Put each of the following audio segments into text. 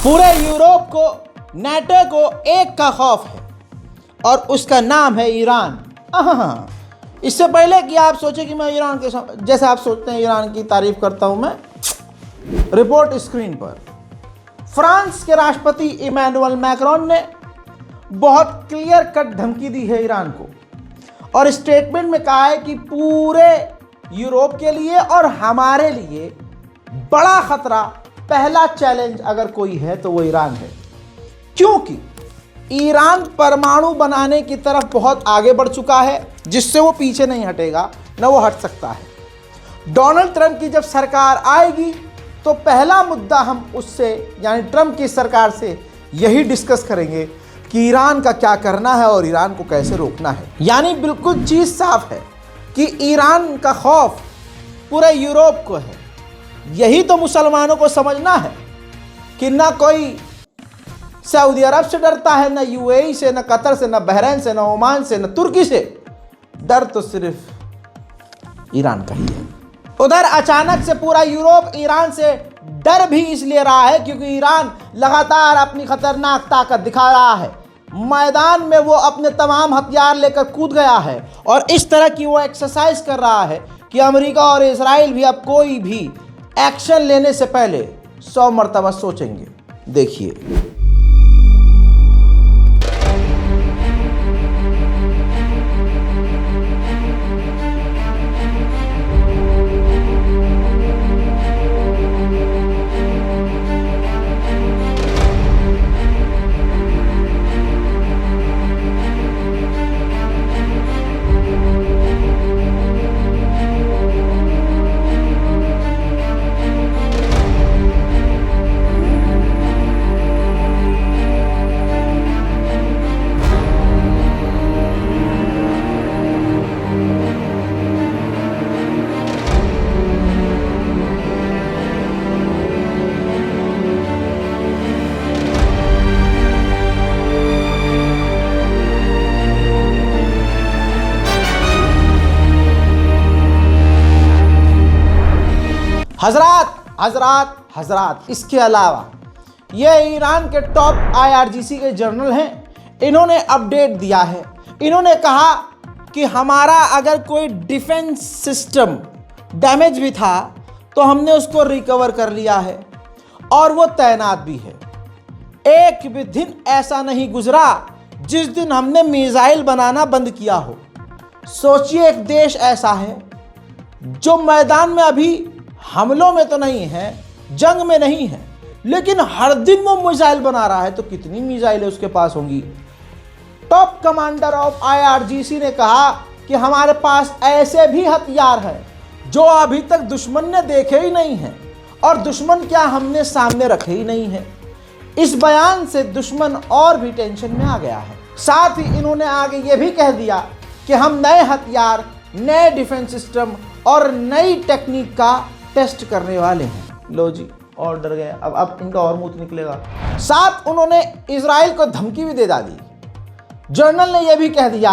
पूरे यूरोप को, नेटो को एक का खौफ है और उसका नाम है ईरान। इससे पहले कि आप सोचें कि मैं ईरान के जैसे आप सोचते हैं ईरान की तारीफ करता हूं मैं, रिपोर्ट स्क्रीन पर फ्रांस के राष्ट्रपति इमैनुअल मैक्रोन ने बहुत क्लियर कट धमकी दी है ईरान को और स्टेटमेंट में कहा है कि पूरे यूरोप के लिए और हमारे लिए बड़ा खतरा, पहला चैलेंज अगर कोई है तो वो ईरान है, क्योंकि ईरान परमाणु बनाने की तरफ बहुत आगे बढ़ चुका है, जिससे वो पीछे नहीं हटेगा, न वो हट सकता है। डोनाल्ड ट्रंप की जब सरकार आएगी तो पहला मुद्दा हम उससे यानी ट्रंप की सरकार से यही डिस्कस करेंगे कि ईरान का क्या करना है और ईरान को कैसे रोकना है। यानी बिल्कुल चीज़ साफ है कि ईरान का खौफ पूरे यूरोप को है। यही तो मुसलमानों को समझना है कि ना कोई सऊदी अरब से डरता है, ना यूएई से, ना कतर से, ना बहरीन से, ना ओमान से, ना तुर्की से। डर तो सिर्फ ईरान का ही है। उधर अचानक से पूरा यूरोप ईरान से डर भी इसलिए रहा है क्योंकि ईरान लगातार अपनी खतरनाक ताकत दिखा रहा है। मैदान में वो अपने तमाम हथियार लेकर कूद गया है और इस तरह की वो एक्सरसाइज कर रहा है कि अमेरिका और इजराइल भी अब कोई भी एक्शन लेने से पहले 100 मरतबा सोचेंगे। देखिए, हजरात इसके अलावा ये ईरान के टॉप IRGC के जर्नल हैं, इन्होंने अपडेट दिया है। इन्होंने कहा कि हमारा अगर कोई डिफेंस सिस्टम डैमेज भी था तो हमने उसको रिकवर कर लिया है और वो तैनात भी है। एक भी दिन ऐसा नहीं गुजरा जिस दिन हमने मिसाइल बनाना बंद किया हो। सोचिए, एक देश ऐसा है जो मैदान में अभी हमलों में तो नहीं है, जंग में नहीं है, लेकिन हर दिन वो मिसाइल बना रहा है, तो कितनी मिसाइलें उसके पास होंगी। टॉप कमांडर ऑफ IRGC ने कहा कि हमारे पास ऐसे भी हथियार हैं जो अभी तक दुश्मन ने देखे ही नहीं हैं और दुश्मन क्या हमने सामने रखे ही नहीं है। इस बयान से दुश्मन और भी टेंशन में आ गया है। साथ ही इन्होंने आगे ये भी कह दिया कि हम नए हथियार, नए डिफेंस सिस्टम और नई टेक्निक का टेस्ट करने वाले हैं। लो जी, और डर गए, अब इनका और मुंह निकलेगा। साथ उन्होंने इजराइल को धमकी भी दे डाली। जर्नल ने यह भी कह दिया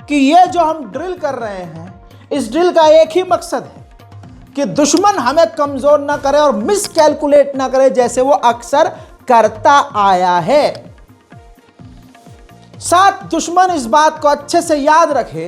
कि ये जो हम ड्रिल कर रहे हैं, इस ड्रिल का एक ही मकसद है कि दुश्मन हमें कमजोर ना करे और मिस कैलकुलेट ना करे, जैसे वो अक्सर करता आया है। साथ दुश्मन इस बात को अच्छे से याद रखे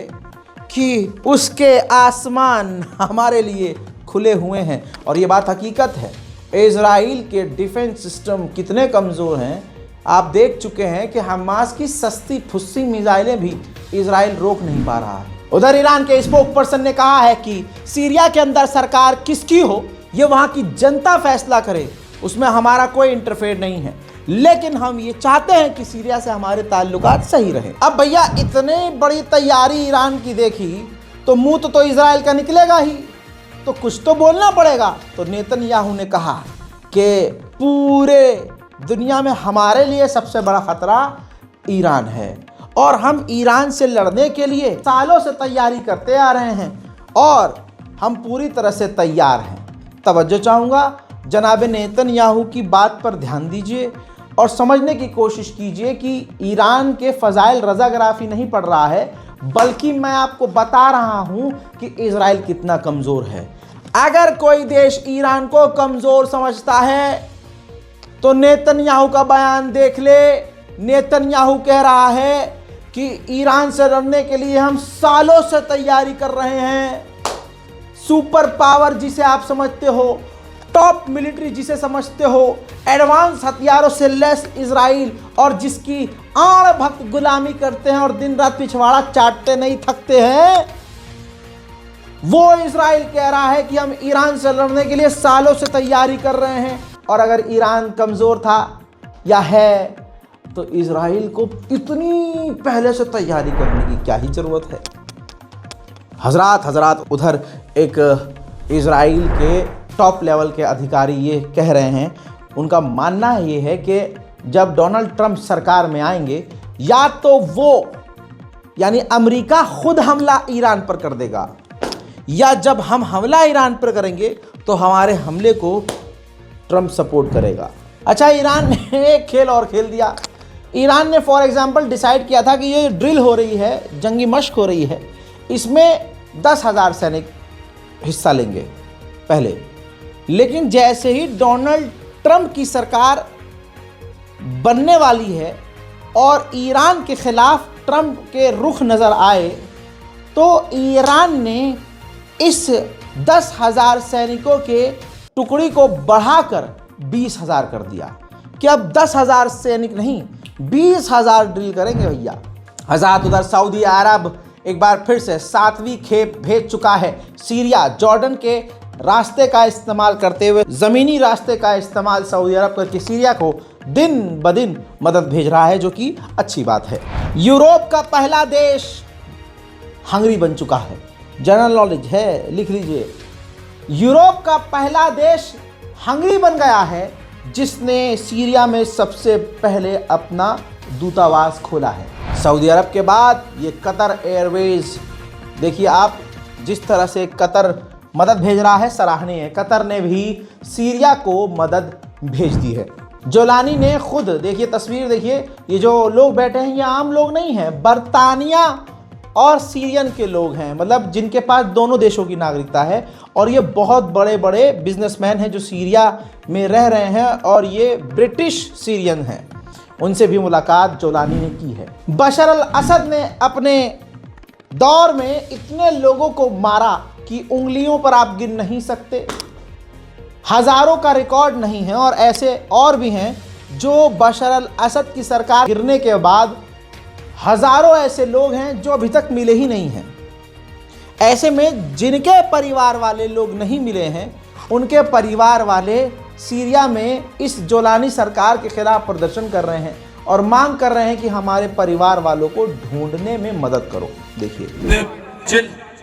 कि उसके आसमान हमारे लिए खुले हुए हैं और ये बात हकीकत है। इजराइल के डिफेंस सिस्टम कितने कमज़ोर हैं आप देख चुके हैं कि हमास की सस्ती फुस्सी मिसाइलें भी इजराइल रोक नहीं पा रहा है। उधर ईरान के स्पोक पर्सन ने कहा है कि सीरिया के अंदर सरकार किसकी हो ये वहाँ की जनता फैसला करे, उसमें हमारा कोई इंटरफेयर नहीं है, लेकिन हम ये चाहते हैं कि सीरिया से हमारे ताल्लुकात सही रहे। अब भैया इतनी बड़ी तैयारी ईरान की देखी तो मुंह तो इजराइल का निकलेगा ही, तो कुछ तो बोलना पड़ेगा। तो नेतन्याहू ने कहा कि पूरे दुनिया में हमारे लिए सबसे बड़ा खतरा ईरान है और हम ईरान से लड़ने के लिए सालों से तैयारी करते आ रहे हैं और हम पूरी तरह से तैयार हैं। तवज्जो चाहूँगा, जनाब नेतन्याहू की बात पर ध्यान दीजिए और समझने की कोशिश कीजिए कि ईरान के फ़ज़ाइल रज़ाग्राफ़ी नहीं पड़ रहा है, बल्कि मैं आपको बता रहा हूँ कि इजराइल कितना कमज़ोर है। अगर कोई देश ईरान को कमज़ोर समझता है तो नेतन्याहू का बयान देख ले। नेतन्याहू कह रहा है कि ईरान से लड़ने के लिए हम सालों से तैयारी कर रहे हैं। सुपर पावर जिसे आप समझते हो, टॉप मिलिट्री जिसे समझते हो, एडवांस हथियारों से लैस इजराइल, और जिसकी आड़ भक्त गुलामी करते हैं और दिन रात पिछवाड़ा चाटते नहीं थकते हैं, वो इजराइल कह रहा है कि हम ईरान से लड़ने के लिए सालों से तैयारी कर रहे हैं। और अगर ईरान कमज़ोर था या है तो इजराइल को इतनी पहले से तैयारी करने की क्या ही ज़रूरत है। हजरात उधर एक इजराइल के टॉप लेवल के अधिकारी ये कह रहे हैं, उनका मानना ये है कि जब डोनाल्ड ट्रंप सरकार में आएंगे, या तो वो यानी अमेरिका खुद हमला ईरान पर कर देगा, या जब हम हमला ईरान पर करेंगे तो हमारे हमले को ट्रंप सपोर्ट करेगा। अच्छा, ईरान ने एक खेल और खेल दिया। ईरान ने फॉर एग्जांपल डिसाइड किया था कि ये ड्रिल हो रही है, जंगी मश्क हो रही है, इसमें 10,000 सैनिक हिस्सा लेंगे पहले। लेकिन जैसे ही डोनाल्ड ट्रंप की सरकार बनने वाली है और ईरान के खिलाफ ट्रंप के रुख नज़र आए, तो ईरान ने इस 10,000 सैनिकों के टुकड़ी को बढ़ाकर 20,000 कर दिया कि अब 10,000 सैनिक नहीं 20,000 ड्रिल करेंगे भैया। हज़ार उधर सऊदी अरब एक बार फिर से 7वीं खेप भेज चुका है। सीरिया जॉर्डन के रास्ते का इस्तेमाल करते हुए, ज़मीनी रास्ते का इस्तेमाल सऊदी अरब करके सीरिया को दिन ब दिन मदद भेज रहा है, जो कि अच्छी बात है। यूरोप का पहला देश हंगरी बन चुका है। जनरल नॉलेज है, लिख लीजिए। यूरोप का पहला देश हंगरी बन गया है, जिसने सीरिया में सबसे पहले अपना दूतावास खोला है। सऊदी अरब के बाद ये कतर एयरवेज, देखिए आप जिस तरह से कतर मदद भेज रहा है, सराहनीय है। कतर ने भी सीरिया को मदद भेज दी है। जोलानी ने खुद, देखिए तस्वीर देखिए, ये जो लोग बैठे हैं ये आम लोग नहीं हैं, बरतानिया और सीरियन के लोग हैं, मतलब जिनके पास दोनों देशों की नागरिकता है। और ये बहुत बड़े बड़े बिजनेसमैन हैं जो सीरिया में रह रहे हैं, और ये ब्रिटिश सीरियन हैं। उनसे भी मुलाकात जोलानी ने की है। बशर अल असद ने अपने दौर में इतने लोगों को मारा कि उंगलियों पर आप गिन नहीं सकते, हज़ारों का रिकॉर्ड नहीं है। और ऐसे और भी हैं जो बशर अल असद की सरकार गिरने के बाद हज़ारों ऐसे लोग हैं जो अभी तक मिले ही नहीं हैं। ऐसे में जिनके परिवार वाले लोग नहीं मिले हैं, उनके परिवार वाले सीरिया में इस जोलानी सरकार के खिलाफ प्रदर्शन कर रहे हैं और मांग कर रहे हैं कि हमारे परिवार वालों को ढूंढने में मदद करो। देखिए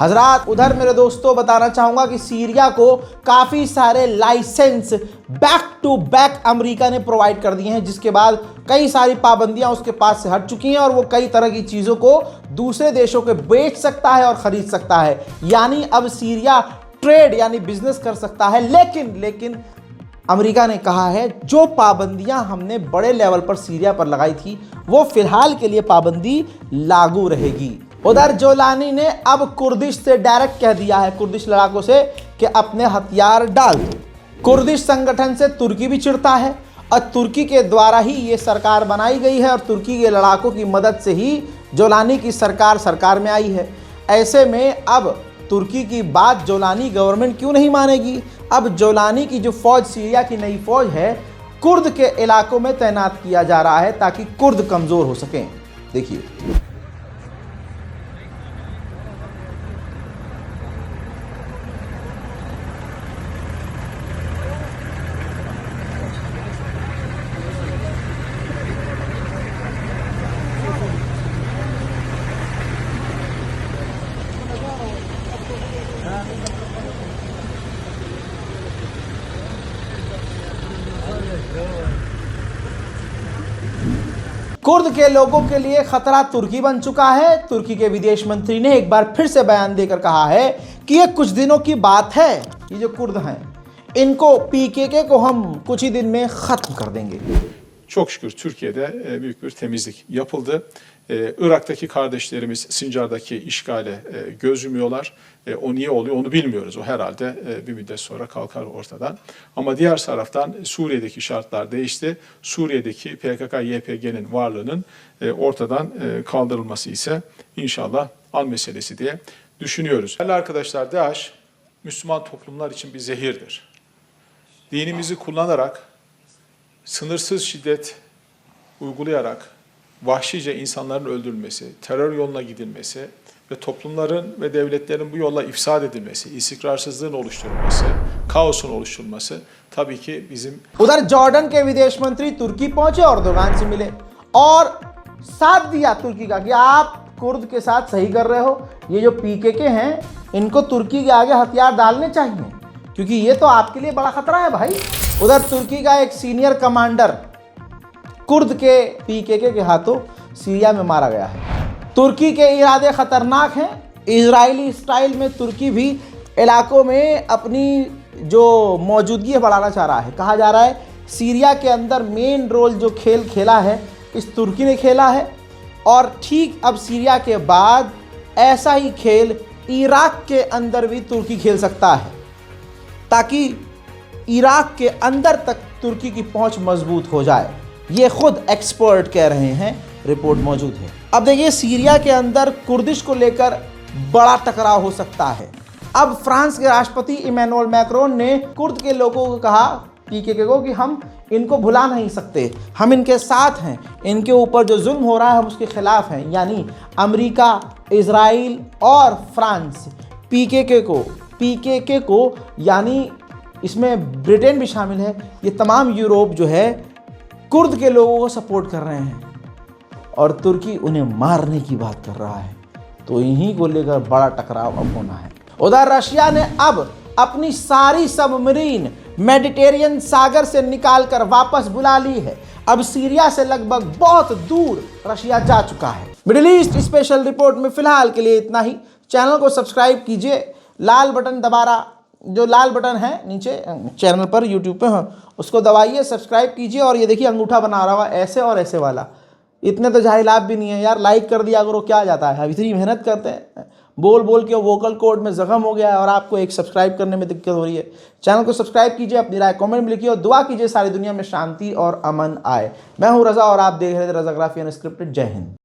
हजरात उधर मेरे दोस्तों बताना चाहूँगा कि सीरिया को काफ़ी सारे licences back to back America ने प्रोवाइड कर दिए हैं, जिसके बाद कई सारी पाबंदियां उसके पास से हट चुकी हैं और वो कई तरह की चीज़ों को दूसरे देशों के बेच सकता है और ख़रीद सकता है। यानी अब सीरिया ट्रेड यानी बिजनेस कर सकता है। लेकिन अमेरिका ने कहा है जो पाबंदियां हमने बड़े लेवल पर सीरिया पर लगाई थी वो फ़िलहाल के लिए पाबंदी लागू रहेगी। उधर जोलानी ने अब कुर्दिश से डायरेक्ट कह दिया है, कुर्दिश लड़ाकों से, कि अपने हथियार डाल दो। कुर्दिश संगठन से तुर्की भी चिढ़ता है और तुर्की के द्वारा ही ये सरकार बनाई गई है और तुर्की के लड़ाकों की मदद से ही जोलानी की सरकार में आई है। ऐसे में अब तुर्की की बात जोलानी गवर्नमेंट क्यों नहीं मानेगी? अब जोलानी की जो फ़ौज, सीरिया की नई फ़ौज है, कुर्द के इलाकों में तैनात किया जा रहा है ताकि कुर्द कमज़ोर हो सकें। देखिए कुर्द के लोगों के लिए खतरा तुर्की बन चुका है। तुर्की के विदेश मंत्री ने एक बार फिर से बयान देकर कहा है कि ये कुछ दिनों की बात है, ये जो कुर्द हैं इनको PKK को हम कुछ ही दिन में खत्म कर देंगे। Çok şükür Türkiye'de büyük bir temizlik yapıldı. Irak'taki kardeşlerimiz Sincar'daki işgale göz yumuyorlar. O niye oluyor onu bilmiyoruz. O herhalde bir müddet sonra kalkar ortadan. Ama diğer taraftan Suriye'deki şartlar değişti. Suriye'deki PKK-YPG'nin varlığının ortadan kaldırılması ise inşallah an meselesi diye düşünüyoruz. Değerli arkadaşlar, DAEŞ Müslüman toplumlar için bir zehirdir. Dinimizi kullanarak sınırsız şiddet uygulayarak vahşice insanların öldürülmesi, terör yoluna gidilmesi ve toplumların ve devletlerin bu yolla ifsad edilmesi, istikrarsızlığın oluşturulması, kaosun oluşturulması tabii ki bizim... उधर Jordan के विदेश मंत्री तुर्की पहुंचे और Erdogan से मिले और साथ दिया तुर्की का कि आप कुर्द के साथ सही कर रहे हो, ये जो PKK हैं इनको तुर्की के आगे हथियार डालने चाहिए क्योंकि ये तो आपके लिए बड़ा खतरा है भाई। उधर तुर्की का एक सीनियर कमांडर कुर्द के PKK के हाथों सीरिया में मारा गया है। तुर्की के इरादे खतरनाक हैं। इजरायली स्टाइल में तुर्की भी इलाकों में अपनी जो मौजूदगी बढ़ाना चाह रहा है। कहा जा रहा है सीरिया के अंदर मेन रोल जो खेल खेला है इस तुर्की ने खेला है और ठीक अब सीरिया के बाद ऐसा ही खेल इराक के अंदर भी तुर्की खेल सकता है ताकि इराक के अंदर तक तुर्की की पहुंच मजबूत हो जाए। ये खुद एक्सपर्ट कह रहे हैं, रिपोर्ट मौजूद है। अब देखिए सीरिया के अंदर कुर्दिश को लेकर बड़ा टकराव हो सकता है। अब फ्रांस के राष्ट्रपति इमैनुअल मैक्रोन ने कुर्द के लोगों को कहा PKK को कि हम इनको भुला नहीं सकते, हम इनके साथ हैं, इनके ऊपर जो जुल्म हो रहा है हम उसके खिलाफ हैं। यानी अमेरिका, इजराइल और फ्रांस PKK को यानी इसमें ब्रिटेन भी शामिल है, ये तमाम यूरोप जो है कुर्द के लोगों को सपोर्ट कर रहे हैं और तुर्की उन्हें मारने की बात कर रहा है। तो इन्हीं को लेकर बड़ा टकराव अब होना है। उधर रशिया ने अब अपनी सारी सबमरीन मेडिटेरियन सागर से निकालकर वापस बुला ली है। अब सीरिया से लगभग बहुत दूर रशिया जा चुका है। मिडिल ईस्ट स्पेशल रिपोर्ट में फिलहाल के लिए इतना ही। चैनल को सब्सक्राइब कीजिए, लाल बटन दबारा जो लाल बटन है नीचे चैनल पर यूट्यूब पे उसको दबाइए, सब्सक्राइब कीजिए और ये देखिए अंगूठा बना रहा हुआ ऐसे और ऐसे वाला। इतने तो जाहिल आप भी नहीं है यार, लाइक कर दिया करो, क्या जाता है। अब इतनी मेहनत करते हैं, बोल बोल के वोकल कोड में जख्म हो गया है और आपको एक सब्सक्राइब करने में दिक्कत हो रही है। चैनल को सब्सक्राइब कीजिए, अपनी राय कमेंट में लिखिए और दुआ कीजिए सारी दुनिया में शांति और अमन आए। मैं हूँ रज़ा और आप देख रहे थे रज़ाग्राफी अनस्क्रिप्टेड। जय हिंद।